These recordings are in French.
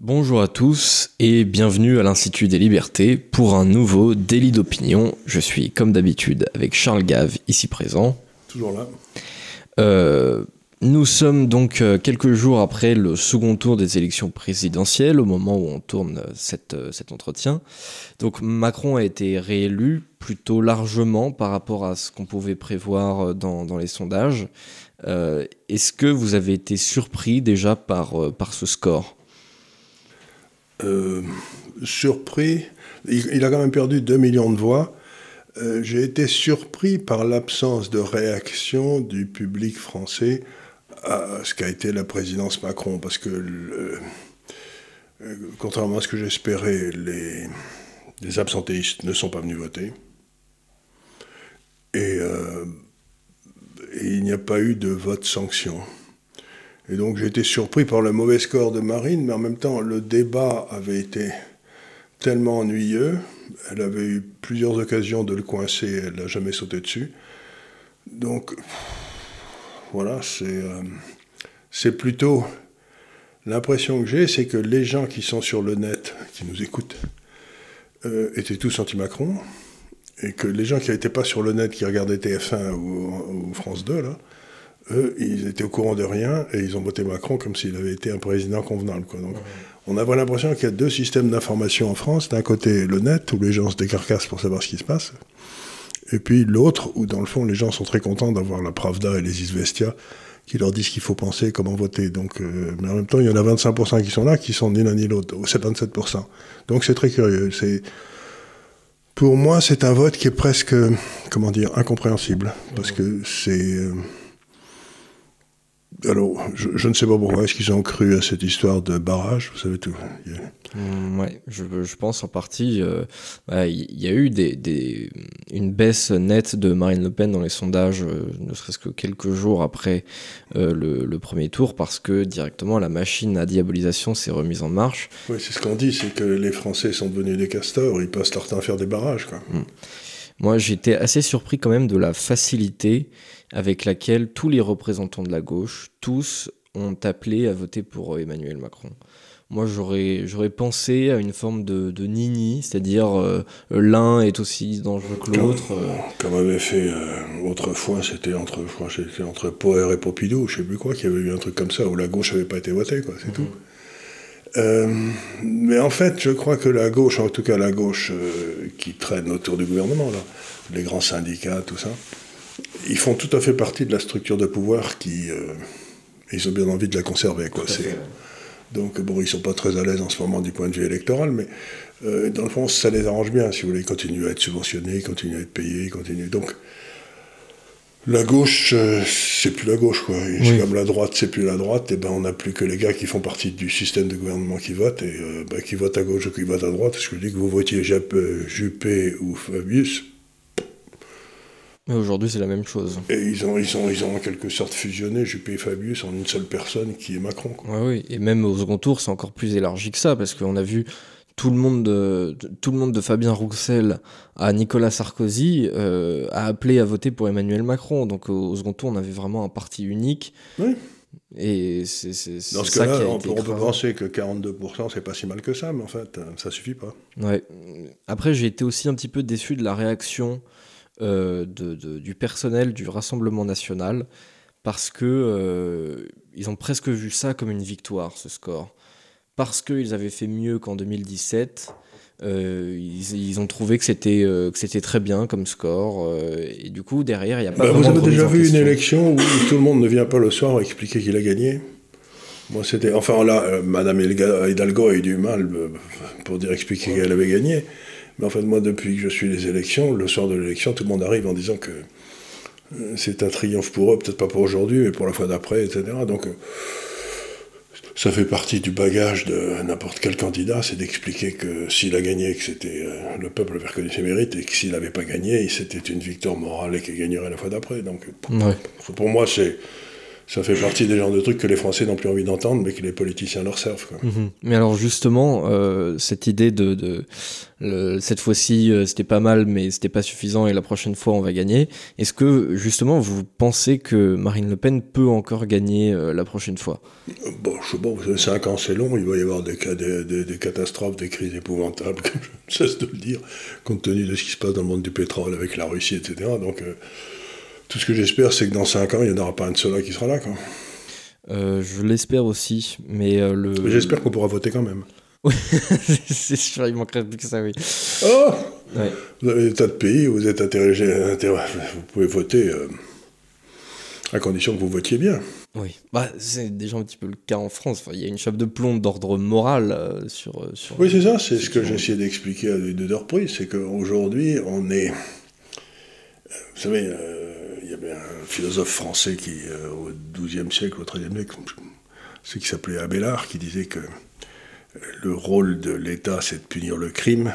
Bonjour à tous et bienvenue à l'Institut des Libertés pour un nouveau délit d'opinion. Je suis comme d'habitude avec Charles Gave, ici présent. Toujours là. Nous sommes donc quelques jours après le second tour des élections présidentielles, au moment où on tourne cet entretien. Donc Macron a été réélu plutôt largement par rapport à ce qu'on pouvait prévoir dans les sondages. Est-ce que vous avez été surpris déjà par ce score ? Surpris, il a quand même perdu 2 millions de voix. J'ai été surpris par l'absence de réaction du public français à ce qu'a été la présidence Macron, parce que contrairement à ce que j'espérais, les absentéistes ne sont pas venus voter. Et il n'y a pas eu de vote sanction. Et donc j'ai été surpris par le mauvais score de Marine, mais en même temps, le débat avait été tellement ennuyeux, elle avait eu plusieurs occasions de le coincer, elle n'a jamais sauté dessus. Donc, voilà, c'est plutôt... L'impression que j'ai, c'est que les gens qui sont sur le net, qui nous écoutent, étaient tous anti-Macron, et que les gens qui n'étaient pas sur le net, qui regardaient TF1 ou France 2, là, eux, ils étaient au courant de rien et ils ont voté Macron comme s'il avait été un président convenable, quoi. Donc, on avait l'impression qu'il y a deux systèmes d'information en France. D'un côté, le net, où les gens se décarcassent pour savoir ce qui se passe. Et puis l'autre, où dans le fond, les gens sont très contents d'avoir la Pravda et les Izvestia qui leur disent ce qu'il faut penser, comment voter. Donc, mais en même temps, il y en a 25% qui sont là, qui sont ni l'un ni l'autre, ou 27%. Donc c'est très curieux. Pour moi, c'est un vote qui est presque, comment dire, incompréhensible. Parce que c'est... Alors, je ne sais pas pourquoi est-ce qu'ils ont cru à cette histoire de barrage, vous savez tout. Ouais, je pense en partie, il y a eu une baisse nette de Marine Le Pen dans les sondages, ne serait-ce que quelques jours après le premier tour, parce que directement la machine à diabolisation s'est remise en marche. Oui, c'est ce qu'on dit, c'est que les Français sont devenus des castors, ils passent leur temps à faire des barrages, quoi. Moi, j'étais assez surpris quand même de la facilité avec laquelle tous les représentants de la gauche, tous, ont appelé à voter pour Emmanuel Macron. Moi, j'aurais pensé à une forme de nini, c'est-à-dire l'un est aussi dangereux que l'autre. Comme avait fait autrefois, c'était entre Poher et Pompidou, je ne sais plus quoi, qu'il y avait eu un truc comme ça, où la gauche n'avait pas été votée, quoi, c'est tout. Mais en fait, je crois que la gauche, en tout cas la gauche qui traîne autour du gouvernement, là, les grands syndicats, tout ça, ils font tout à fait partie de la structure de pouvoir qui... ils ont bien envie de la conserver, quoi. Donc, bon, ils sont pas très à l'aise en ce moment du point de vue électoral, mais dans le fond, ça les arrange bien, si vous voulez. Ils continuent à être subventionnés, ils continuent à être payés, ils continuent... Donc, la gauche, c'est plus la gauche, quoi. Et oui. Comme la droite, c'est plus la droite, et ben on n'a plus que les gars qui font partie du système de gouvernement qui votent, et qui votent à gauche ou qui votent à droite. Parce que je dis que vous votiez Juppé ou Fabius. Mais aujourd'hui, c'est la même chose. Et ils ont en quelque sorte fusionné Juppé et Fabius en une seule personne qui est Macron, quoi. Ouais, oui, et même au second tour, c'est encore plus élargi que ça, parce qu'on a vu tout le monde de Fabien Roussel à Nicolas Sarkozy a appelé à voter pour Emmanuel Macron. Donc au second tour, on avait vraiment un parti unique. Oui. Et c'est dans ce ça cas-là, qui a on été peut écrasé. penser que 42%, c'est pas si mal que ça, mais en fait, ça suffit pas. Ouais. Après, j'ai été aussi un petit peu déçu de la réaction du personnel du Rassemblement National, parce que ils ont presque vu ça comme une victoire, ce score. Parce qu'ils avaient fait mieux qu'en 2017, ils ont trouvé que c'était très bien comme score. Et du coup, derrière, il n'y a pas vraiment Vous avez de remise déjà en vu une question. élection où tout le monde ne vient pas le soir expliquer qu'il a gagné? Moi, c'était... Enfin, là, Madame Hidalgo a eu du mal pour expliquer qu'elle avait gagné. Mais en fait, moi, depuis que je suis les élections, le soir de l'élection, tout le monde arrive en disant que c'est un triomphe pour eux, peut-être pas pour aujourd'hui, mais pour la fois d'après, etc. Donc... ça fait partie du bagage de n'importe quel candidat, c'est d'expliquer que s'il a gagné, que c'était le peuple avait reconnu ses mérites, et que s'il n'avait pas gagné, c'était une victoire morale et qu'il gagnerait la fois d'après. Donc, Ouais. pour moi, Ça fait partie des genres de trucs que les Français n'ont plus envie d'entendre, mais que les politiciens leur servent, quoi. Mais alors justement, cette idée cette fois-ci c'était pas mal, mais c'était pas suffisant, et la prochaine fois on va gagner. Est-ce que justement vous pensez que Marine Le Pen peut encore gagner la prochaine fois? Bon, je sais pas, 5 ans c'est long, il va y avoir des catastrophes, des crises épouvantables, comme je cesse de le dire, compte tenu de ce qui se passe dans le monde du pétrole avec la Russie, etc. Donc tout ce que j'espère, c'est que dans 5 ans, il n'y en aura pas un de ceux-là qui sera là, quoi. Je l'espère aussi, mais Mais j'espère qu'on pourra voter quand même. Oui, c'est sûr, il manquerait plus que ça, oui. Oh Ouais. Vous avez des tas de pays où vous êtes vous pouvez voter à condition que vous votiez bien. Oui, c'est déjà un petit peu le cas en France. Enfin, il y a une chape de plomb d'ordre moral sur... Oui, c'est ça, c'est ce que j'ai essayé d'expliquer à deux reprises, c'est qu'aujourd'hui, on est... Vous savez, il y avait un philosophe français qui, au XIIe siècle, au XIIIe siècle, c'est qui s'appelait Abélard, qui disait que le rôle de l'État, c'est de punir le crime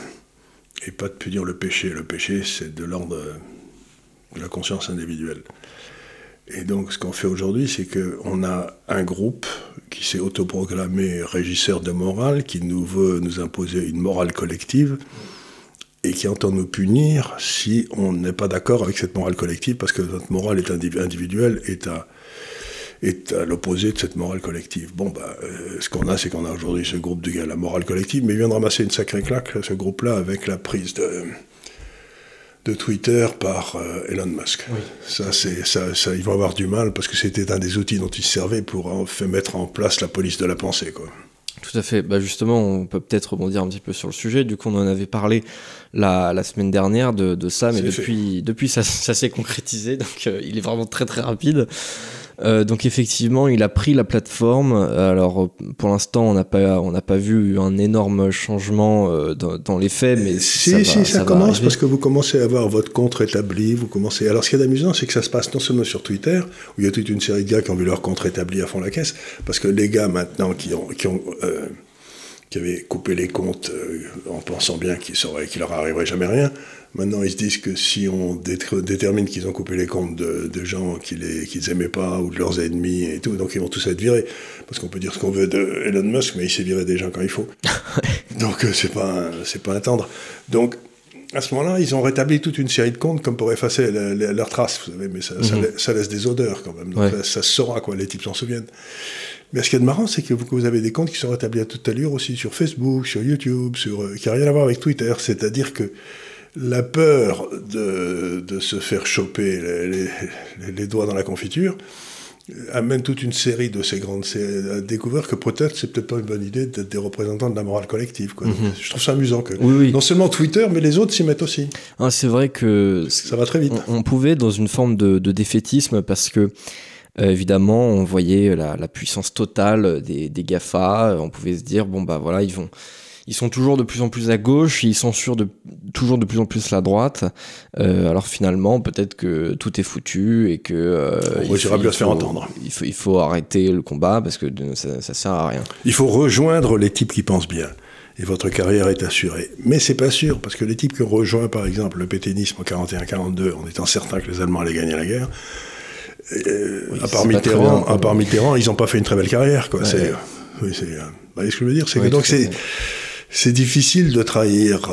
et pas de punir le péché. Le péché, c'est de l'ordre de la conscience individuelle. Et donc, ce qu'on fait aujourd'hui, c'est qu'on a un groupe qui s'est autoproclamé régisseur de morale, qui veut nous imposer une morale collective et qui entend nous punir si on n'est pas d'accord avec cette morale collective, parce que notre morale est individuelle, est à l'opposé de cette morale collective. Bon, ce qu'on a, c'est qu'on a aujourd'hui ce groupe de la morale collective, mais il vient de ramasser une sacrée claque, ce groupe-là, avec la prise de Twitter par Elon Musk. Oui. Ça, ils vont avoir du mal, parce que c'était un des outils dont ils se servaient pour mettre en place la police de la pensée, quoi. Tout à fait. Justement, on peut peut-être rebondir un petit peu sur le sujet. Du coup, on en avait parlé la semaine dernière de ça, mais depuis ça s'est concrétisé, donc il est vraiment très très rapide. Donc effectivement, il a pris la plateforme. Alors pour l'instant, on n'a pas vu un énorme changement dans les faits, mais ça commence parce que vous commencez à avoir votre compte rétabli. Alors ce qui est amusant, c'est que ça se passe non seulement sur Twitter, où il y a toute une série de gars qui ont vu leur compte rétabli à fond la caisse, parce que les gars maintenant qui avaient coupé les comptes en pensant bien qu'il leur arriverait jamais rien. Maintenant, ils se disent que si on détermine qu'ils ont coupé les comptes de gens qu'ils aimaient pas ou de leurs ennemis et tout, donc ils vont tous être virés. Parce qu'on peut dire ce qu'on veut de Elon Musk, mais il sait virer des gens quand il faut. Donc c'est pas un tendre. Donc à ce moment-là, ils ont rétabli toute une série de comptes comme pour effacer leurs traces, vous savez, mais ça laisse des odeurs quand même. Donc ça se saura, quoi, les types s'en souviennent. Mais ce qui est marrant, c'est que vous avez des comptes qui sont rétablis à toute allure aussi sur Facebook, sur YouTube, qui n'a rien à voir avec Twitter. C'est-à-dire que la peur de se faire choper les doigts dans la confiture amène toute une série de ces grandes à découvrir que peut-être c'est peut-être pas une bonne idée d'être des représentants de la morale collective, quoi. Je trouve ça amusant que non seulement Twitter, mais les autres s'y mettent aussi. C'est vrai que ça va très vite. On pouvait dans une forme de défaitisme, parce que évidemment on voyait la puissance totale des GAFA. On pouvait se dire voilà, ils sont toujours de plus en plus à gauche, ils censurent toujours de plus en plus la droite. Alors finalement, peut-être que tout est foutu et que on réussira plus à se faire entendre. Il faut arrêter le combat, parce que ça sert à rien. Il faut rejoindre les types qui pensent bien, et votre carrière est assurée. Mais c'est pas sûr, parce que les types qui ont rejoint, par exemple, le pétainisme en 41-42, en étant certains que les Allemands allaient gagner la guerre, à part Mitterrand, ils n'ont pas fait une très belle carrière, quoi. Ouais. Ce que je veux dire, c'est que donc c'est difficile de trahir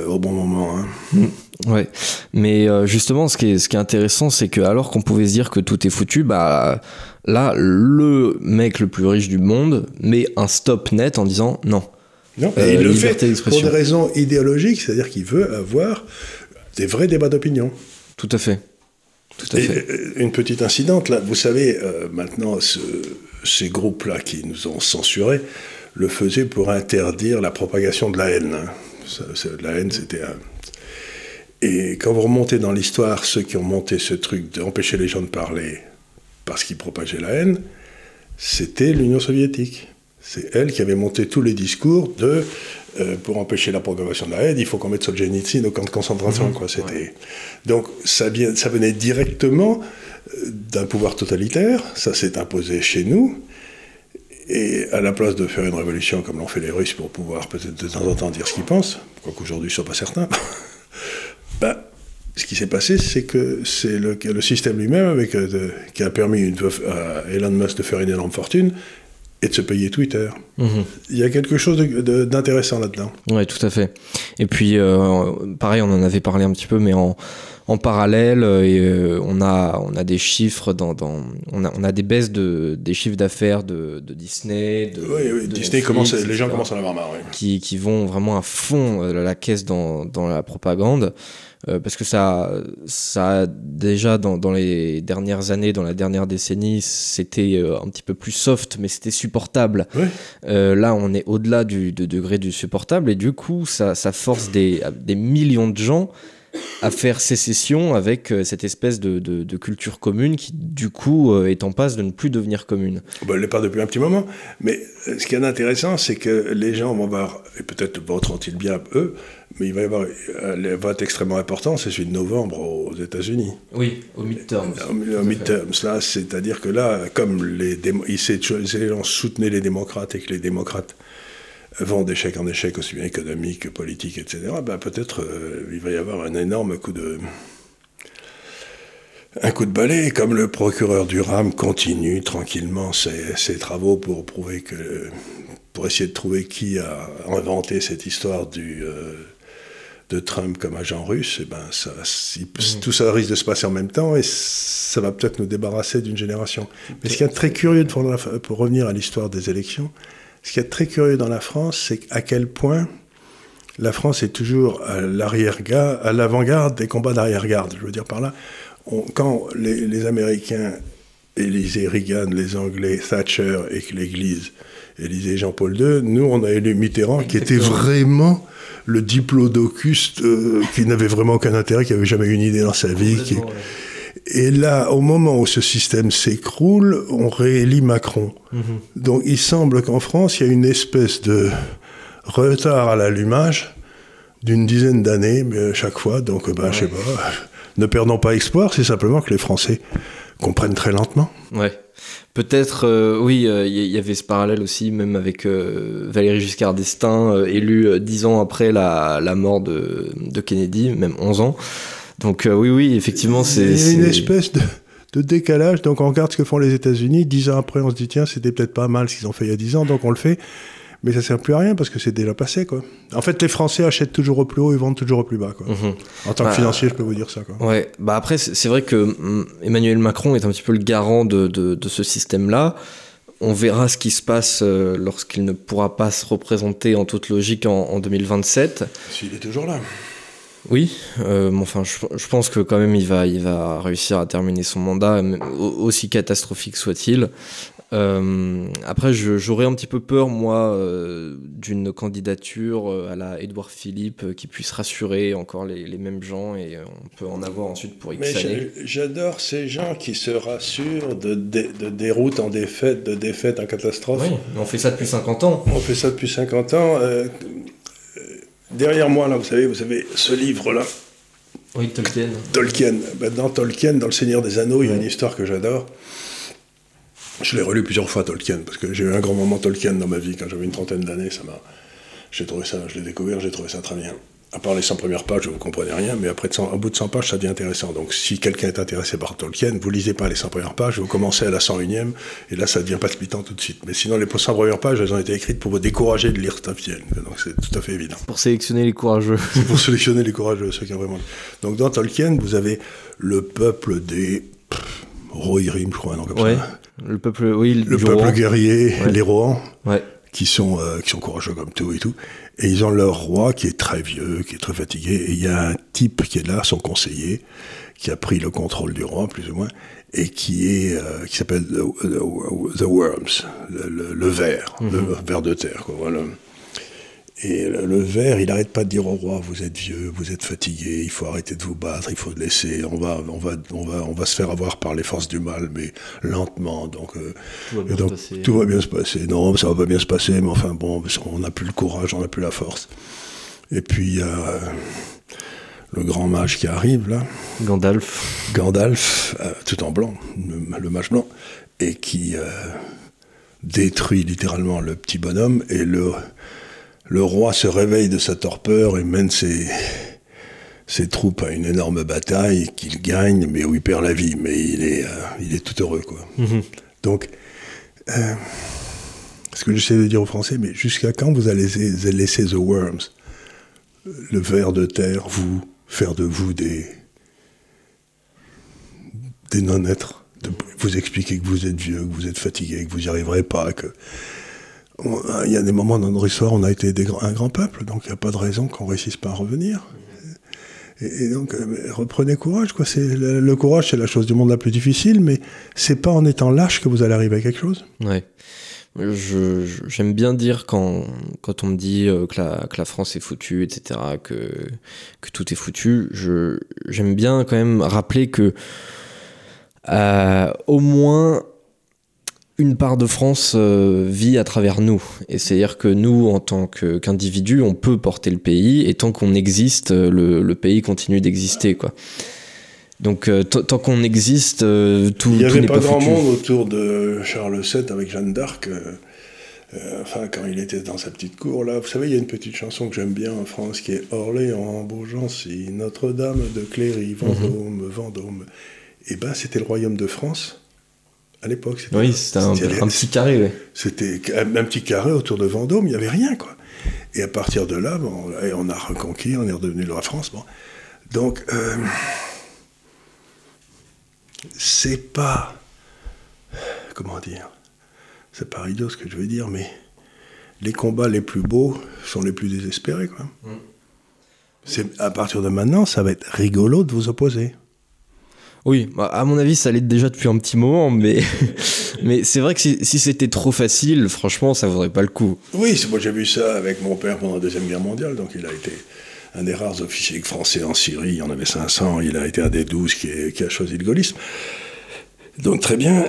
au bon moment. Hein. Ouais, mais justement, ce qui est intéressant, c'est que alors qu'on pouvait se dire que tout est foutu, là, le mec le plus riche du monde met un stop net en disant non. Non, et il le fait pour des raisons idéologiques, c'est-à-dire qu'il veut avoir des vrais débats d'opinion. Tout à fait. Une petite incidente, là, vous savez, maintenant, ces groupes-là qui nous ont censurés le faisaient pour interdire la propagation de la haine. La haine, c'était Et quand vous remontez dans l'histoire, ceux qui ont monté ce truc d'empêcher les gens de parler parce qu'ils propageaient la haine, c'était l'Union soviétique. C'est elle qui avait monté tous les discours pour empêcher la propagation de la haine, il faut qu'on mette Solzhenitsyn au camp de concentration. Quoi. Donc ça venait directement d'un pouvoir totalitaire, ça s'est imposé chez nous, et à la place de faire une révolution comme l'ont fait les Russes pour pouvoir peut-être de temps en temps dire ce qu'ils pensent, quoique aujourd'hui ils ne sont pas certains, ce qui s'est passé, c'est que c'est le système lui-même qui a permis à Elon Musk de faire une énorme fortune et de se payer Twitter. Il y a quelque chose d'intéressant là-dedans. Oui, tout à fait. Et puis, pareil, on en avait parlé un petit peu, mais en parallèle, on a des chiffres, on a des baisses des chiffres d'affaires de Disney. Oui, Disney, les gens commencent à en avoir marre. Oui. Qui vont vraiment à fond la caisse dans la propagande. Parce que ça a déjà dans les dernières années, dans la dernière décennie, c'était un petit peu plus soft, mais c'était supportable. Oui. Là, on est au-delà du degré du supportable, et du coup, ça force des millions de gens à faire sécession avec cette espèce de culture commune qui, du coup, est en passe de ne plus devenir commune. Elle ne l'est pas depuis un petit moment, mais ce qui est intéressant, c'est que les gens vont voir, et peut-être voteront-ils bien eux, mais il va y avoir le vote extrêmement important, c'est celui de novembre aux États-Unis. Oui, aux midterms. Aux midterms, là, c'est-à-dire que là, comme les gens soutenaient les démocrates et que les démocrates vont d'échec en échec, aussi bien économique que politique, etc., peut-être il va y avoir un énorme coup de balai, et comme le procureur Durham continue tranquillement ses travaux pour essayer de trouver qui a inventé cette histoire de Trump comme agent russe, tout ça risque de se passer en même temps, et ça va peut-être nous débarrasser d'une génération. Mais ce qui est très curieux, pour revenir à l'histoire des élections, ce qui est très curieux dans la France, c'est à quel point la France est toujours à l'avant-garde des combats d'arrière-garde. Je veux dire par là, quand les Américains élisaient Reagan, les Anglais Thatcher et que l'Église élisait Jean-Paul II, nous on a élu Mitterrand, qui était vraiment le diplodocus qui n'avait vraiment aucun intérêt, qui n'avait jamais eu une idée dans sa vie. Et là, au moment où ce système s'écroule, on réélit Macron. Donc il semble qu'en France, il y a une espèce de retard à l'allumage d'une dizaine d'années, mais chaque fois. Donc, je sais pas, ne perdons pas espoir, c'est simplement que les Français comprennent très lentement. Ouais. Peut-être, oui, il y avait ce parallèle aussi, même avec Valéry Giscard d'Estaing, élu 10 ans après la mort de Kennedy, même 11 ans. Donc oui, effectivement, il y a une espèce de décalage. Donc on regarde ce que font les États-Unis. 10 ans après, on se dit, tiens, c'était peut-être pas mal ce qu'ils ont fait il y a 10 ans, donc on le fait. Mais ça sert plus à rien parce que c'est déjà passé, quoi. En fait, les Français achètent toujours au plus haut et vendent toujours au plus bas, quoi. En tant que financier, je peux vous dire ça, quoi. Ouais. Après, c'est vrai que Emmanuel Macron est un petit peu le garant de ce système-là. On verra ce qui se passe lorsqu'il ne pourra pas se représenter en toute logique en 2027. S'il est toujours là. Oui, enfin, je pense que quand même il va réussir à terminer son mandat, aussi catastrophique soit-il. Après, j'aurais un petit peu peur, moi, d'une candidature à la Édouard Philippe qui puisse rassurer encore les mêmes gens, et on peut en avoir ensuite pour X années. J'adore ces gens qui se rassurent de déroute en défaite, de défaite en catastrophe. Oui, on fait ça depuis 50 ans. On fait ça depuis 50 ans. Derrière moi, là, vous savez, ce livre-là. Oui, Tolkien. Dans Tolkien, dans Le Seigneur des Anneaux, il y a une histoire que j'adore. Je l'ai relu plusieurs fois, Tolkien, parce que j'ai eu un grand moment Tolkien dans ma vie, quand j'avais une trentaine d'années, je l'ai découvert, j'ai trouvé ça très bien. À part les 100 premières pages, vous ne comprenez rien, mais au bout de 100 pages, ça devient intéressant. Donc si quelqu'un est intéressé par Tolkien, vous lisez pas les 100 premières pages, vous commencez à la 101e, et là, ça devient palpitant tout de suite. Mais sinon, les 100 premières pages, elles ont été écrites pour vous décourager de lire Tolkien. Donc c'est tout à fait évident. Pour sélectionner les courageux. C'est pour sélectionner les courageux, ceux qui ont vraiment... Donc dans Tolkien, vous avez le peuple des... Rohirrim, je crois, non, comme ça. Le peuple, oui, le peuple guerrier, les Rohans. Ouais. Qui sont courageux comme tout et tout. Et ils ont leur roi qui est très vieux, qui est très fatigué. Et il y a un type qui est là, son conseiller, qui a pris le contrôle du roi, plus ou moins, et qui s'appelle The Worms, le ver, le ver de terre, quoi, voilà. Et le ver, il n'arrête pas de dire au roi, vous êtes vieux, vous êtes fatigué, il faut arrêter de vous battre, il faut laisser, on va se faire avoir par les forces du mal, mais lentement, donc tout va bien se passer. Non, ça va pas bien se passer, mais enfin bon, on n'a plus le courage, on n'a plus la force. Et puis il y a le grand mage qui arrive là. Gandalf, tout en blanc, le mage blanc, et qui détruit littéralement le petit bonhomme, et le roi se réveille de sa torpeur et mène ses ses troupes à une énorme bataille, qu'il gagne, mais où il perd la vie, mais il est tout heureux, quoi. Donc, ce que j'essaie de dire aux Français, mais jusqu'à quand vous allez laisser the worms, le ver de terre, faire de vous des non-êtres, vous expliquer que vous êtes vieux, que vous êtes fatigué, que vous n'y arriverez pas, il y a des moments dans notre histoire où on a été un grand peuple, donc il n'y a pas de raison qu'on ne réussisse pas à revenir. Et donc, reprenez courage, quoi. Le courage, c'est la chose du monde la plus difficile, mais c'est pas en étant lâche que vous allez arriver à quelque chose. Ouais. J'aime bien dire quand on me dit que la France est foutue, etc., que tout est foutu, j'aime bien quand même rappeler que au moins une part de France vit à travers nous. Et c'est-à-dire que nous, en tant qu'individus, on peut porter le pays, et tant qu'on existe, le pays continue d'exister, quoi. Donc tant qu'on existe, tout n'est pas foutu. Il n'y avait pas grand monde autour de Charles VII avec Jeanne d'Arc. Quand il était dans sa petite cour, là, vous savez, il y a une petite chanson que j'aime bien en France qui est « Orléans, Beaugency, Notre-Dame de Cléry, Vendôme, Vendôme ». Et ben, c'était le royaume de France. À l'époque, c'était un petit carré, ouais. C'était un petit carré autour de Vendôme, il n'y avait rien, quoi. Et à partir de là, on a reconquis, on est redevenu la France. Bon. Donc, c'est pas... Comment dire ? C'est pas idiot ce que je veux dire, mais les combats les plus beaux sont les plus désespérés, quoi. À partir de maintenant, ça va être rigolo de vous opposer. Oui, à mon avis, ça l'est déjà depuis un petit moment, mais c'est vrai que si c'était trop facile, franchement, ça vaudrait pas le coup. Oui, moi j'ai vu ça avec mon père pendant la Deuxième Guerre mondiale, donc il a été un des rares officiers français en Syrie, il y en avait 500, il a été un des 12 qui a choisi le gaullisme. Donc très bien.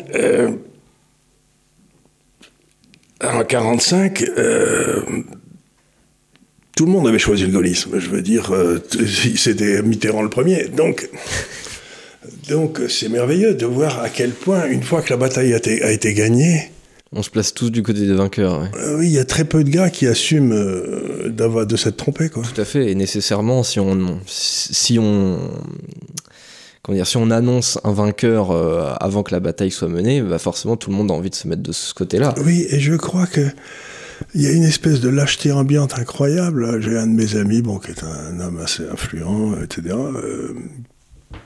En 1945, tout le monde avait choisi le gaullisme, je veux dire, c'était Mitterrand le premier, donc c'est merveilleux de voir à quel point, une fois que la bataille a été gagnée... On se place tous du côté des vainqueurs. Ouais. Oui, il y a très peu de gars qui assument de s'être trompés, quoi. Tout à fait, et nécessairement, si on annonce un vainqueur avant que la bataille soit menée, bah forcément tout le monde a envie de se mettre de ce côté-là. Oui, et je crois que il y a une espèce de lâcheté ambiante incroyable. J'ai un de mes amis, qui est un homme assez influent, etc.,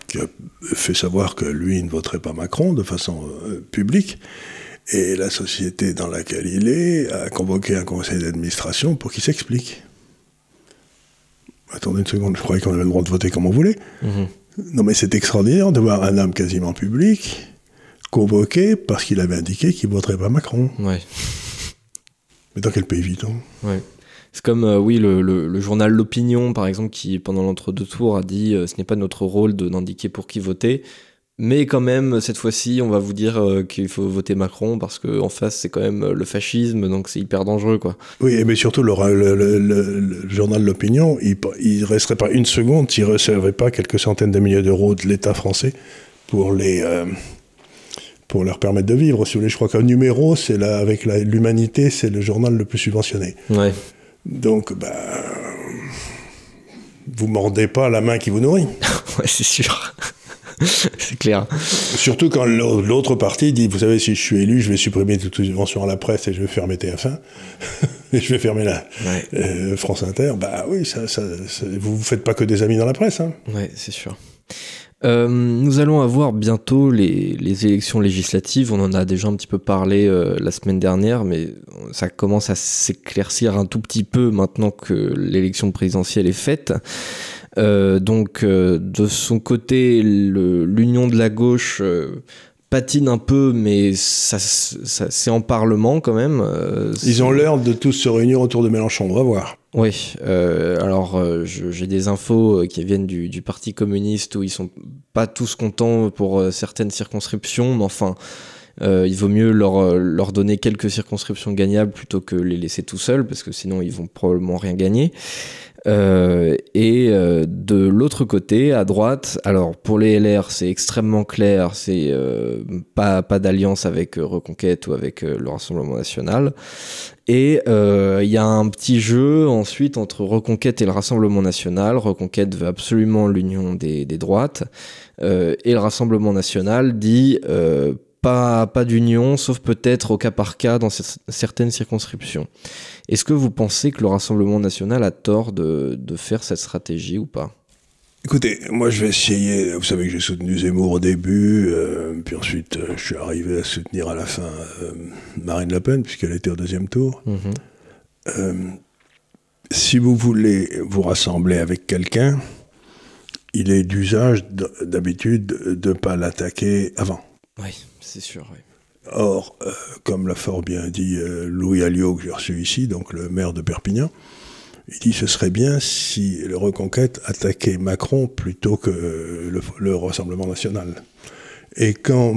qui a fait savoir que lui ne voterait pas Macron de façon publique. Et la société dans laquelle il est a convoqué un conseil d'administration pour qu'il s'explique. Attendez une seconde, je croyais qu'on avait le droit de voter comme on voulait. Non, mais c'est extraordinaire de voir un homme quasiment public convoqué parce qu'il avait indiqué qu'il ne voterait pas Macron. Ouais. Mais dans quel pays vit-on ? Ouais. C'est comme, le journal L'Opinion, par exemple, qui, pendant l'entre-deux tours, a dit ce n'est pas notre rôle d'indiquer pour qui voter, mais quand même, cette fois-ci, on va vous dire qu'il faut voter Macron, parce qu'en face, c'est quand même le fascisme, donc c'est hyper dangereux, quoi. Oui, mais surtout, le journal L'Opinion, il ne resterait pas une seconde s'il ne recevait pas quelques centaines de milliers d'euros de l'État français pour leur permettre de vivre. Si vous voulez, je crois qu'un numéro, avec l'Humanité, c'est le journal le plus subventionné. Ouais. Donc, vous mordez pas la main qui vous nourrit. Ouais, c'est sûr. C'est clair. Surtout quand l'autre parti dit, vous savez, si je suis élu, je vais supprimer toute subvention à la presse et je vais fermer TF1 et je vais fermer France Inter. Bah oui, vous faites pas que des amis dans la presse. Hein. Ouais, c'est sûr. Nous allons avoir bientôt les élections législatives. On en a déjà un petit peu parlé la semaine dernière, mais ça commence à s'éclaircir un tout petit peu maintenant que l'élection présidentielle est faite. De son côté, l'union de la gauche patine un peu, mais ça c'est en Parlement quand même. Ils ont l'air de tous se réunir autour de Mélenchon, on va voir. Oui, j'ai des infos qui viennent du Parti communiste où ils sont pas tous contents pour certaines circonscriptions, mais enfin, Il vaut mieux leur donner quelques circonscriptions gagnables plutôt que les laisser tout seuls, parce que sinon ils vont probablement rien gagner. De l'autre côté, à droite, alors pour les LR, c'est extrêmement clair, c'est pas d'alliance avec Reconquête ou avec le Rassemblement National. Et il y a un petit jeu ensuite entre Reconquête et le Rassemblement National. Reconquête veut absolument l'union des droites, et le Rassemblement National dit pas d'union, sauf peut-être au cas par cas dans certaines circonscriptions. Est-ce que vous pensez que le Rassemblement National a tort de faire cette stratégie ou pas ? Écoutez, moi je vais essayer, vous savez que j'ai soutenu Zemmour au début, puis ensuite je suis arrivé à soutenir à la fin Marine Le Pen, puisqu'elle était au deuxième tour. Si vous voulez vous rassembler avec quelqu'un, il est d'usage d'habitude de ne pas l'attaquer avant. Oui, c'est sûr, oui. Or, comme l'a fort bien dit Louis Alliot, que j'ai reçu ici, donc le maire de Perpignan, il dit ce serait bien si le Reconquête attaquait Macron plutôt que le Rassemblement National. Et quand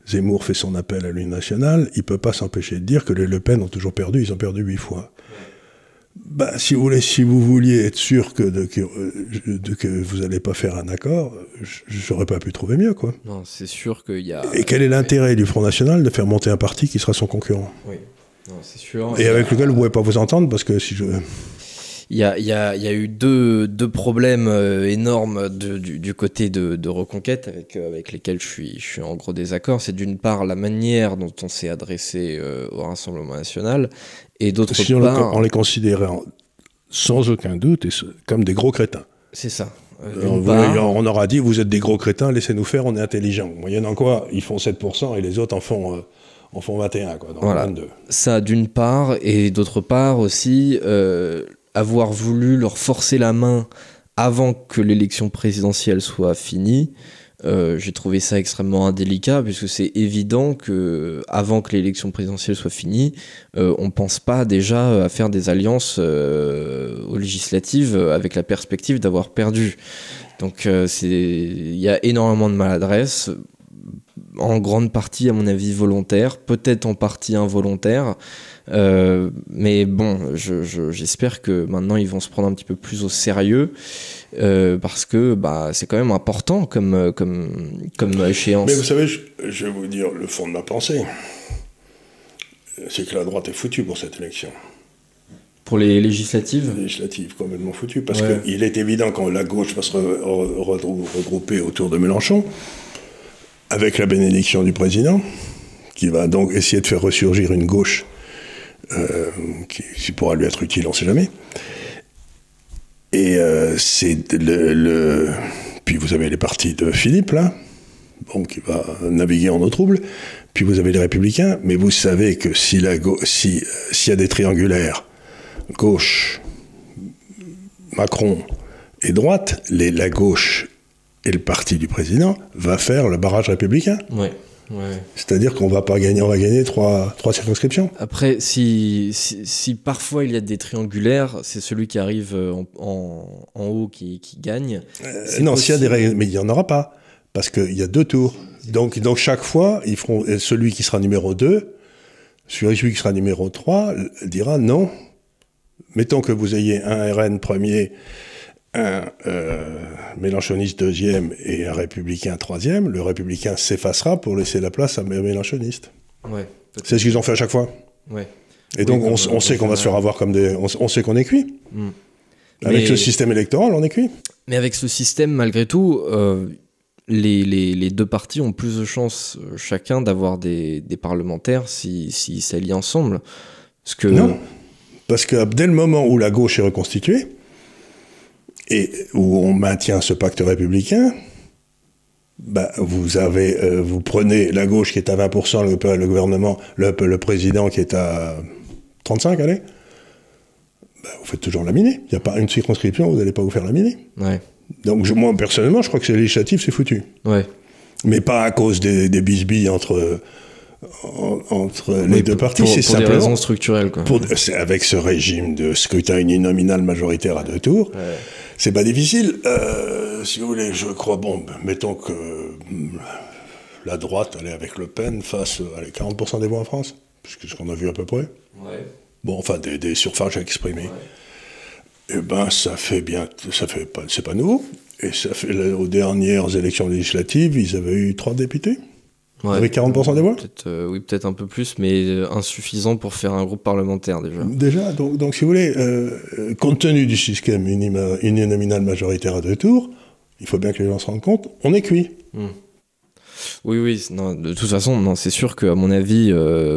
Zemmour fait son appel à l'Union nationale, il ne peut pas s'empêcher de dire que les Le Pen ont toujours perdu, ils ont perdu 8 fois. Si vous vouliez être sûr que vous n'allez pas faire un accord, j'aurais pas pu trouver mieux, quoi. Non, c'est sûr qu'il y a... Et quel est l'intérêt du Front National de faire monter un parti qui sera son concurrent ? Oui, non, c'est sûr. Et avec lequel vous ne pouvez pas vous entendre, parce que si je... Il y a eu deux problèmes énormes du côté de Reconquête avec lesquels je suis en gros désaccord. C'est d'une part la manière dont on s'est adressé au Rassemblement National, et d'autre part... On les considérait sans aucun doute comme des gros crétins. C'est ça. On aura dit, vous êtes des gros crétins, laissez-nous faire, on est intelligents. Moyennant quoi, ils font 7% et les autres en font 21, quoi, dans voilà. 22. Ça, d'une part, et d'autre part aussi... avoir voulu leur forcer la main avant que l'élection présidentielle soit finie, j'ai trouvé ça extrêmement indélicat, puisque c'est évident que avant que l'élection présidentielle soit finie, on pense pas déjà à faire des alliances aux législatives avec la perspective d'avoir perdu. Donc il y a énormément de maladresse, en grande partie à mon avis volontaire, peut-être en partie involontaire. Mais bon, j'espère que maintenant ils vont se prendre un petit peu plus au sérieux, parce que c'est quand même important comme échéance. Mais vous savez, je vais vous dire le fond de ma pensée, c'est que la droite est foutue pour cette élection. Pour les législatives ? Les législatives, complètement foutue, parce qu'il est évident quand la gauche va se regrouper autour de Mélenchon, avec la bénédiction du président, qui va donc essayer de faire ressurgir une gauche qui pourra lui être utile, on ne sait jamais. Et c'est puis vous avez les partis de Philippe, là, qui va naviguer en eau trouble. Puis vous avez les Républicains. Mais vous savez que s'il y a des triangulaires, gauche, Macron et droite, la gauche et le parti du président va faire le barrage républicain. Ouais. Ouais. C'est-à-dire qu'on va pas gagner, on va gagner trois circonscriptions. Après, si parfois il y a des triangulaires, c'est celui qui arrive en haut qui gagne. Non, s'il y a des règles, mais il n'y en aura pas, parce qu'il y a 2 tours. Donc chaque fois, ils feront celui qui sera numéro 2, celui qui sera numéro 3 dira non. Mettons que vous ayez un RN premier, un mélenchoniste deuxième et un républicain troisième, le républicain s'effacera pour laisser la place à un mélenchoniste. Ouais, c'est ce qu'ils ont fait à chaque fois. Ouais. Et donc on sait qu'on va se faire avoir comme des... On sait qu'on est cuit. Avec ce système électoral, on est cuit. Mais avec ce système, malgré tout, les deux partis ont plus de chances chacun d'avoir des parlementaires s'ils s'allient ensemble. Non, parce que dès le moment où la gauche est reconstituée, et où on maintient ce pacte républicain, vous prenez la gauche qui est à 20%, le gouvernement, le président qui est à 35%, allez, vous faites toujours laminer. Il n'y a pas une circonscription où vous n'allez pas vous faire laminer. Ouais. Donc moi, personnellement, je crois que c'est législatif, c'est foutu. Ouais. Mais pas à cause des bisbilles entre les deux partis, c'est simplement... Pour des raisons structurelles, quoi. Avec ce régime de scrutin uninominal majoritaire à 2 tours, c'est pas difficile. Si vous voulez, je crois, mettons que la droite allait avec Le Pen face à 40% des voix en France, c'est ce qu'on a vu à peu près. Ouais. Bon, enfin, des suffrages exprimés. Ouais. Eh ben, c'est pas nouveau. Et ça fait, aux dernières élections législatives, ils avaient eu 3 députés. Ouais. Avec 40% des voix. Oui, peut-être un peu plus, mais insuffisant pour faire un groupe parlementaire, déjà. Déjà, donc si vous voulez, compte tenu du système uninominal majoritaire à 2 tours, il faut bien que les gens se rendent compte, on est cuit. Oui, non, de toute façon, non, c'est sûr qu'à mon avis,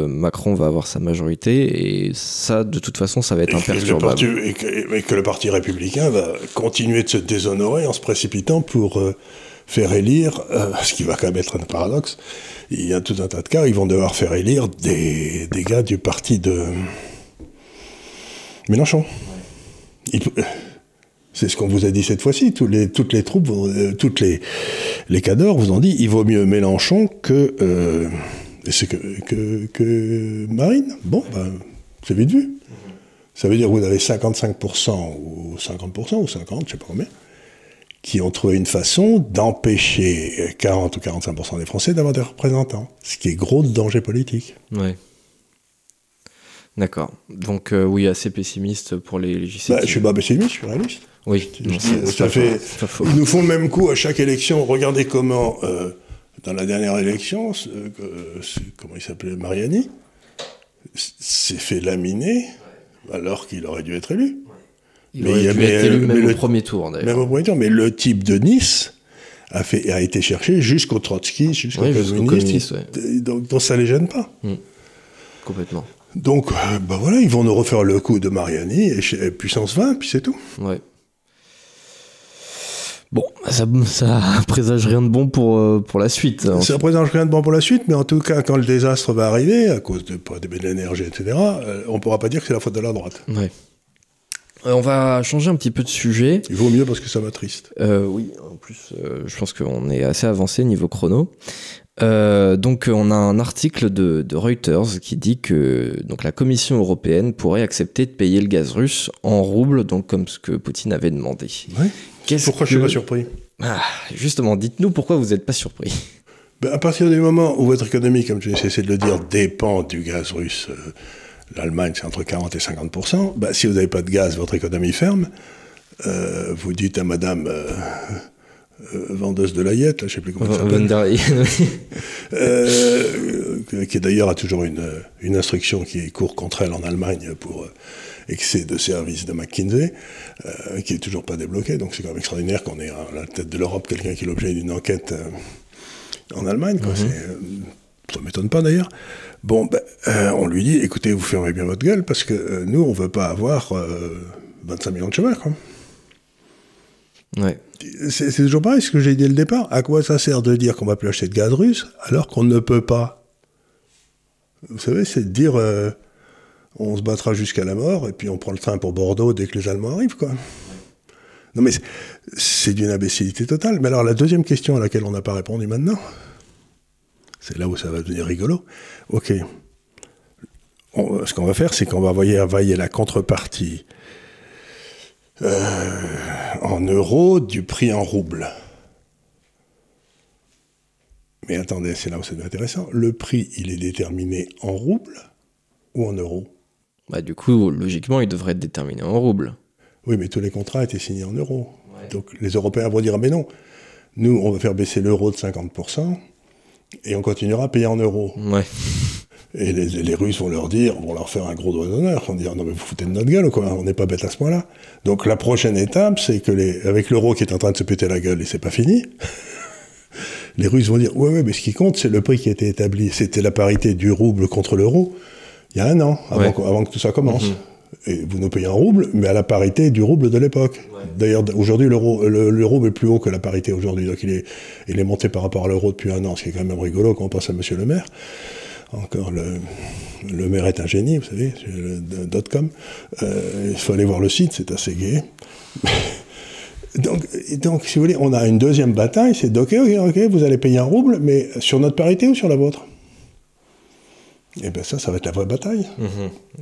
Macron va avoir sa majorité, et ça, de toute façon, ça va être imperturbable. Et que le Parti républicain va continuer de se déshonorer en se précipitant pour faire élire, ce qui va quand même être un paradoxe, il y a tout un tas de cas, ils vont devoir faire élire des gars du parti de Mélenchon. C'est ce qu'on vous a dit cette fois-ci. Toutes les troupes, les cadors vous ont dit il vaut mieux Mélenchon que Marine. Bon, c'est vite vu. Ça veut dire que vous avez 55% ou 50% ou 50%, je sais pas combien, qui ont trouvé une façon d'empêcher 40 ou 45% des Français d'avoir des représentants. Ce qui est gros danger politique. Ouais. D'accord. Donc, oui, assez pessimiste pour les législatives. Je suis pas pessimiste, je suis réaliste. Oui, ils nous font le même coup à chaque élection. Regardez comment, dans la dernière élection, comment il s'appelait, Mariani, s'est fait laminer alors qu'il aurait dû être élu. Il aurait dû être élu même au premier tour, d'ailleurs. Même au premier tour, mais le type de Nice a été cherché jusqu'au Trotsky, jusqu'au communiste. Ouais. Donc ça les gêne pas. Complètement. Donc, voilà, ils vont nous refaire le coup de Mariani et puissance 20, puis c'est tout. Ouais. Bon, ça présage rien de bon pour la suite. Ça présage rien de bon pour la suite, mais en tout cas, quand le désastre va arriver, à cause de l'énergie, etc., on ne pourra pas dire que c'est la faute de la droite. Ouais. On va changer un petit peu de sujet. Il vaut mieux parce que ça m'attriste. Oui, en plus, je pense qu'on est assez avancé niveau chrono. Donc on a un article de Reuters qui dit que donc, la Commission européenne pourrait accepter de payer le gaz russe en roubles, donc comme ce que Poutine avait demandé. Ouais. Pourquoi je ne suis pas surpris ? Justement, dites-nous pourquoi vous n'êtes pas surpris. À partir du moment où votre économie, comme j'ai essayé de le dire, dépend du gaz russe, l'Allemagne c'est entre 40 et 50%, si vous n'avez pas de gaz, votre économie ferme. Vous dites à madame... vendeuse de layette, là, je ne sais plus comment ça s'appelle. Qui d'ailleurs a toujours une instruction qui court contre elle en Allemagne pour excès de services de McKinsey, qui n'est toujours pas débloqué. Donc c'est quand même extraordinaire qu'on ait à la tête de l'Europe quelqu'un qui est l'objet d'une enquête en Allemagne. Quoi. Ça ne m'étonne pas d'ailleurs. Bon, on lui dit, écoutez, vous fermez bien votre gueule parce que nous, on ne veut pas avoir 25 millions de chômeurs. Quoi. Ouais. C'est toujours pareil, ce que j'ai dit dès le départ. À quoi ça sert de dire qu'on va plus acheter de gaz russe alors qu'on ne peut pas ? Vous savez, c'est de dire on se battra jusqu'à la mort et puis on prend le train pour Bordeaux dès que les Allemands arrivent, quoi. Non mais c'est d'une imbécilité totale. Mais alors la deuxième question à laquelle on n'a pas répondu maintenant, c'est là où ça va devenir rigolo. Ok. Ce qu'on va faire, c'est qu'on va envoyer la contrepartie en euros du prix en roubles. Mais attendez, c'est là où c'est intéressant. Le prix, il est déterminé en roubles ou en euros ? Du coup, logiquement, il devrait être déterminé en roubles. Oui, mais tous les contrats étaient signés en euros. Ouais. Donc les Européens vont dire, mais non, nous, on va faire baisser l'euro de 50% et on continuera à payer en euros. Ouais. Et les Russes vont leur faire un gros doigt d'honneur, vont dire non mais vous foutez de notre gueule ou quoi, on n'est pas bête à ce point-là. Donc la prochaine étape, c'est que avec l'euro qui est en train de se péter la gueule et c'est pas fini, les Russes vont dire ouais mais ce qui compte c'est le prix qui a été établi, c'était la parité du rouble contre l'euro il y a un an, avant que tout ça commence. Et vous nous payez en rouble, mais à la parité du rouble de l'époque. Ouais. D'ailleurs, aujourd'hui, le rouble est plus haut que la parité aujourd'hui, donc il est monté par rapport à l'euro depuis un an, ce qui est quand même rigolo quand on pense à Monsieur le maire. Encore, le maire est un génie, vous savez, le .com. Il faut aller voir le site, c'est assez gai. donc, si vous voulez, on a une deuxième bataille, c'est ok, vous allez payer un rouble, mais sur notre parité ou sur la vôtre ? Et bien ça va être la vraie bataille.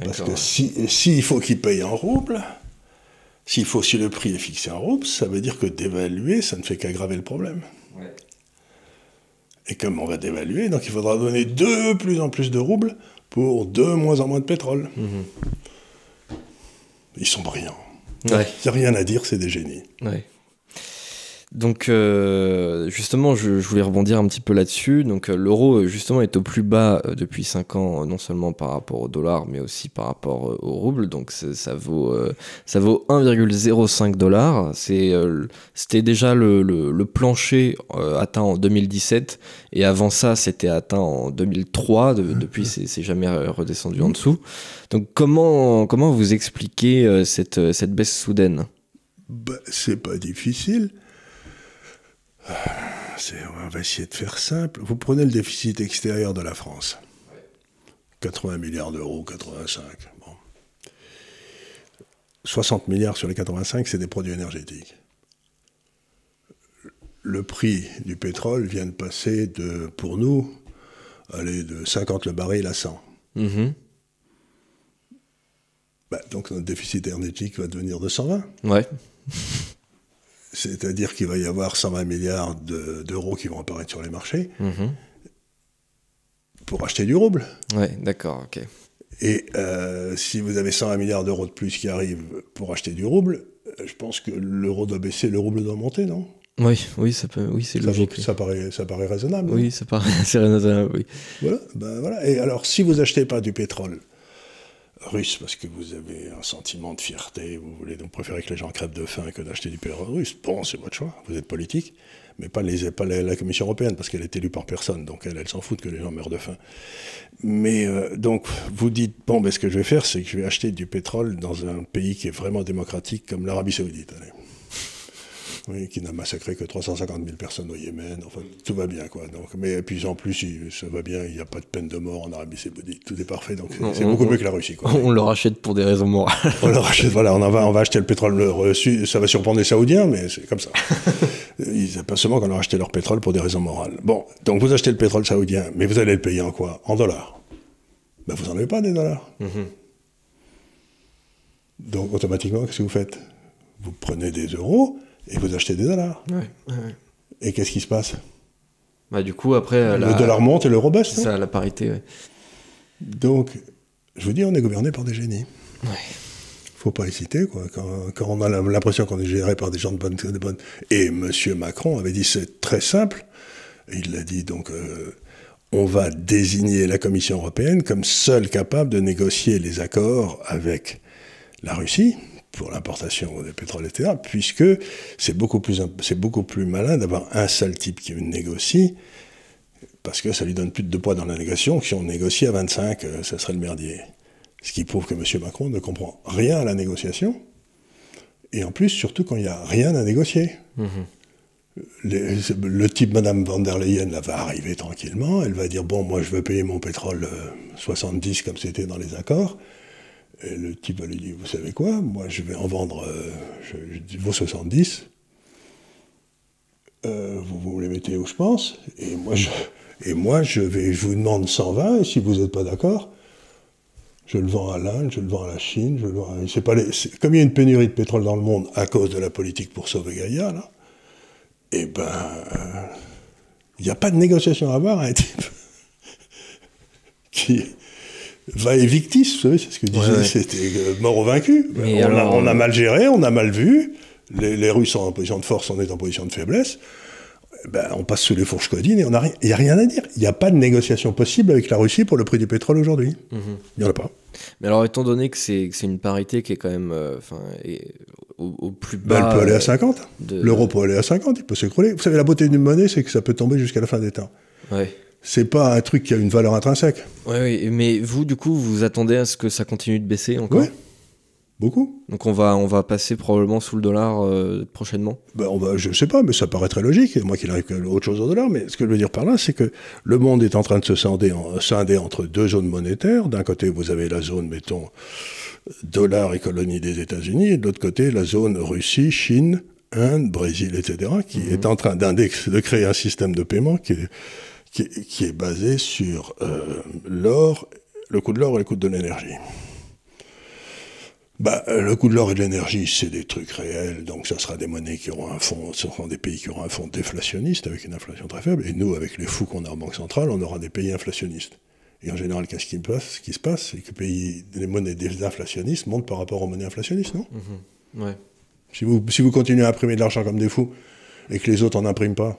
Parce que s'il faut qu'il paye en rouble, si le prix est fixé en rouble, ça veut dire que d'évaluer, ça ne fait qu'aggraver le problème. Ouais. Et comme on va dévaluer, donc il faudra donner de plus en plus de roubles pour de moins en moins de pétrole. Ils sont brillants. Il n'y a rien à dire, c'est des génies. Ouais. Donc justement, je voulais rebondir un petit peu là-dessus. Donc l'euro justement est au plus bas depuis 5 ans, non seulement par rapport au dollar, mais aussi par rapport au rouble. Donc ça vaut 1,05 $. C'était déjà le plancher atteint en 2017, et avant ça, c'était atteint en 2003. Depuis, c'est jamais redescendu en dessous. Donc comment vous expliquez cette baisse soudaine? C'est pas difficile. On va essayer de faire simple. Vous prenez le déficit extérieur de la France. 80 milliards d'euros, 85. Bon. 60 milliards sur les 85, c'est des produits énergétiques. Le prix du pétrole vient de passer pour nous, de 50 le baril à 100. Donc notre déficit énergétique va devenir de 120. Ouais. C'est-à-dire qu'il va y avoir 120 milliards d'euros qui vont apparaître sur les marchés pour acheter du rouble. Ouais, d'accord, ok. Et si vous avez 120 milliards d'euros de plus qui arrivent pour acheter du rouble, je pense que l'euro doit baisser, le rouble doit monter, non ? Oui, c'est logique. Ça paraît raisonnable. Oui, ça paraît assez raisonnable, oui. Voilà. Et alors, si vous achetez pas du pétrole russe, parce que vous avez un sentiment de fierté, vous préférez que les gens crèvent de faim que d'acheter du pétrole russe, bon, c'est votre choix, vous êtes politique, mais pas la Commission européenne, parce qu'elle est élue par personne, donc elle s'en fout que les gens meurent de faim. Mais donc, vous dites, ce que je vais faire, c'est que je vais acheter du pétrole dans un pays qui est vraiment démocratique, comme l'Arabie Saoudite, oui, qui n'a massacré que 350 000 personnes au Yémen, enfin, tout va bien, quoi. Donc, mais puis en plus, ça va bien, il n'y a pas de peine de mort en Arabie Saoudite, tout est parfait, donc c'est beaucoup mieux que la Russie, quoi. On le rachète pour des raisons morales. On le rachète, voilà, on va acheter le pétrole reçu, ça va surprendre les Saoudiens, mais c'est comme ça. Ils pas seulement qu'on leur acheté leur pétrole pour des raisons morales. Bon, donc vous achetez le pétrole saoudien, mais vous allez le payer en quoi ? En dollars. Vous n'en avez pas des dollars. Donc automatiquement, qu'est-ce que vous faites ? Vous prenez des euros et vous achetez des dollars. Ouais. Et qu'est-ce qui se passe ? Du coup, après... Le dollar monte et l'euro baisse. C'est ça, la parité, ouais. Donc, je vous dis, on est gouverné par des génies. Ouais. Faut pas hésiter, quoi. Quand on a l'impression qu'on est géré par des gens de bonne... Et M. Macron avait dit, c'est très simple. Il l'a dit, donc... on va désigner la Commission européenne comme seule capable de négocier les accords avec la Russie pour l'importation de pétrole, etc., puisque c'est beaucoup plus malin d'avoir un seul type qui négocie, parce que ça lui donne plus de poids dans la négociation, que si on négocie à 25, ça serait le merdier. Ce qui prouve que M. Macron ne comprend rien à la négociation, et en plus, surtout quand il n'y a rien à négocier. Le type Madame van der Leyen là, va arriver tranquillement, elle va dire, moi je veux payer mon pétrole 70 comme c'était dans les accords, et le type va lui dire, vous savez quoi, moi je vais en vendre vos 70, vous les mettez où je pense, et moi je vous demande 120, et si vous n'êtes pas d'accord, je le vends à l'Inde, je le vends à la Chine, comme il y a une pénurie de pétrole dans le monde à cause de la politique pour sauver Gaïa, là, il n'y a pas de négociation à avoir, un type qui va evictis, vous savez, c'est ce que disait, c'était mort au vaincu. On a mal géré, on a mal vu, les Russes sont en position de force, on est en position de faiblesse, on passe sous les fourches codines et il n'y a rien à dire. Il n'y a pas de négociation possible avec la Russie pour le prix du pétrole aujourd'hui. Il n'y en a pas. Mais alors, étant donné que c'est une parité qui est quand même au plus bas... elle peut aller à 50. L'euro peut aller à 50, il peut s'écrouler. Vous savez, la beauté d'une monnaie, c'est que ça peut tomber jusqu'à la fin des temps. Ouais. C'est pas un truc qui a une valeur intrinsèque. Oui, mais vous, du coup, vous attendez à ce que ça continue de baisser encore ? Oui, beaucoup. Donc on va passer probablement sous le dollar prochainement ? Je sais pas, mais ça paraît très logique. Moi qu'il arrive autre chose au dollar, mais ce que je veux dire par là, c'est que le monde est en train de se scinder entre deux zones monétaires. D'un côté, vous avez la zone, mettons, dollar et colonie des États-Unis, et de l'autre côté, la zone Russie, Chine, Inde, Brésil, etc., qui est en train de créer un système de paiement qui est basé sur l'or, le coût de l'or et le coût de l'énergie. Le coût de l'or et de l'énergie, c'est des trucs réels, donc ça sera des monnaies qui auront un fonds, ce seront des pays qui auront un fonds déflationniste avec une inflation très faible, et nous, avec les fous qu'on a en banque centrale, on aura des pays inflationnistes. Et en général, qu'est-ce qui se passe, c'est que les monnaies désinflationnistes montent par rapport aux monnaies inflationnistes, non? Ouais. Si vous continuez à imprimer de l'argent comme des fous, et que les autres n'en impriment pas,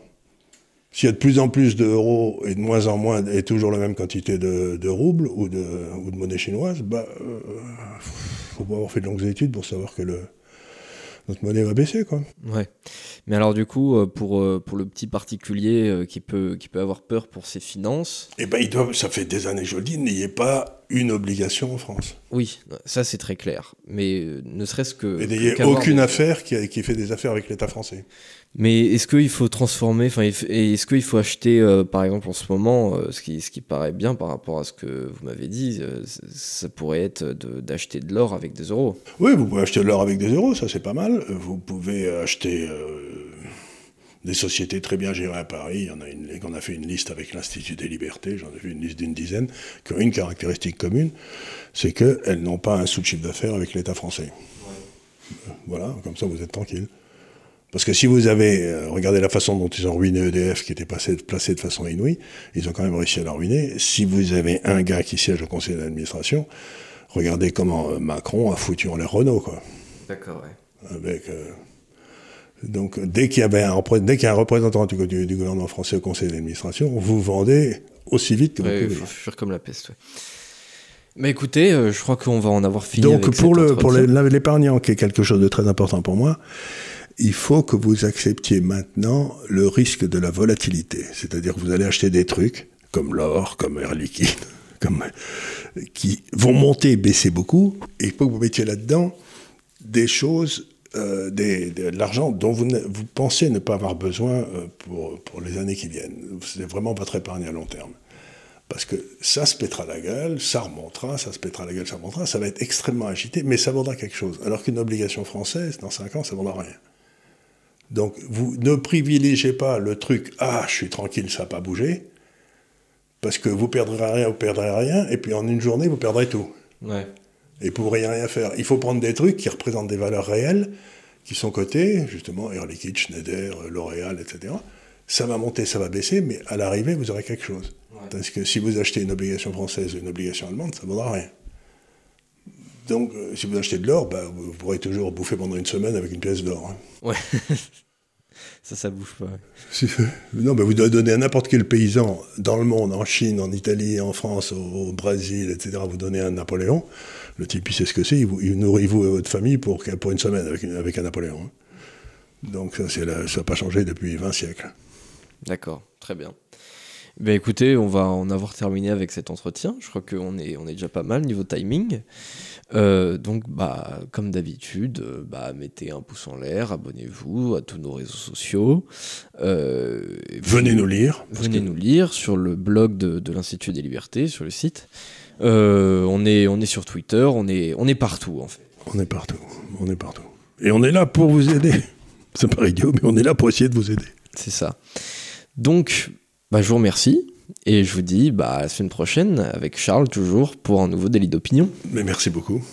s'il y a de plus en plus d'euros et de moins en moins, et toujours la même quantité de roubles ou de monnaie chinoise, faut pas avoir fait de longues études pour savoir que notre monnaie va baisser, quoi. Ouais. Mais alors du coup, pour le petit particulier qui peut avoir peur pour ses finances... ça fait des années que je le dis, n'ayez pas une obligation en France. Oui, ça c'est très clair. Mais ne serait-ce que... Et n'ayez aucune affaire qui fait des affaires avec l'État français. Mais est-ce qu'il faut transformer, est-ce qu'il faut acheter, par exemple en ce moment, ce qui paraît bien par rapport à ce que vous m'avez dit, ça pourrait être d'acheter de l'or avec des euros. Oui, vous pouvez acheter de l'or avec des euros, ça c'est pas mal. Vous pouvez acheter des sociétés très bien gérées à Paris. Il y en a on a fait une liste avec l'Institut des Libertés, j'en ai vu une liste d'une dizaine, qui ont une caractéristique commune, c'est qu'elles n'ont pas un sous-chiffre d'affaires avec l'État français. Ouais. Voilà, comme ça vous êtes tranquille. Parce que si vous avez regardé la façon dont ils ont ruiné EDF, qui était placé de façon inouïe, ils ont quand même réussi à la ruiner. Si vous avez un gars qui siège au conseil d'administration, regardez comment Macron a foutu en l'air Renault, quoi. D'accord, ouais. Donc dès qu'il y a un représentant du gouvernement français au conseil d'administration, vous vendez aussi vite que vous pouvez. Il faut fuir comme la peste, ouais. Mais écoutez, je crois qu'on va en avoir fini. Donc avec pour l'épargnant, qui est quelque chose de très important pour moi, il faut que vous acceptiez maintenant le risque de la volatilité. C'est-à-dire que vous allez acheter des trucs, comme l'or, comme Air Liquide, qui vont monter et baisser beaucoup, et il faut que vous mettiez là-dedans des choses, de l'argent dont vous pensez ne pas avoir besoin pour les années qui viennent. C'est vraiment votre épargne à long terme. Parce que ça se pètera la gueule, ça remontera, ça se pètera la gueule, ça remontera, ça va être extrêmement agité, mais ça vaudra quelque chose. Alors qu'une obligation française, dans 5 ans, ça ne vaudra rien. Donc, vous ne privilégiez pas le truc « Ah, je suis tranquille, ça n'a pas bougé », parce que vous perdrez rien, et puis en une journée, vous perdrez tout. Ouais. Et vous ne pourrez rien faire. Il faut prendre des trucs qui représentent des valeurs réelles, qui sont cotées, justement, Air Liquide, Schneider, L'Oréal, etc. Ça va monter, ça va baisser, mais à l'arrivée, vous aurez quelque chose. Ouais. Parce que si vous achetez une obligation française ou une obligation allemande, ça ne vaudra rien. Donc, si vous achetez de l'or, vous pourrez toujours bouffer pendant une semaine avec une pièce d'or. Hein. Ouais. Ça bouge pas. Ouais. Non, vous devez donner à n'importe quel paysan dans le monde, en Chine, en Italie, en France, au Brésil, etc., vous donnez un Napoléon, le type, il sait ce que c'est, il nourrit vous et votre famille pour une semaine avec un Napoléon. Hein. Donc ça n'a pas changé depuis 20 siècles. D'accord, très bien. Ben écoutez, on va en avoir terminé avec cet entretien. Je crois qu'on est déjà pas mal niveau timing. Donc, comme d'habitude, mettez un pouce en l'air, abonnez-vous à tous nos réseaux sociaux. Venez nous lire. Venez nous lire sur le blog de l'Institut des Libertés, sur le site. On est sur Twitter, on est partout en fait. On est partout. Et on est là pour vous aider. C'est pas idiot, mais on est là pour essayer de vous aider. C'est ça. Donc, je vous remercie. Et je vous dis à la semaine prochaine avec Charles toujours pour un nouveau délit d'opinion. Mais merci beaucoup.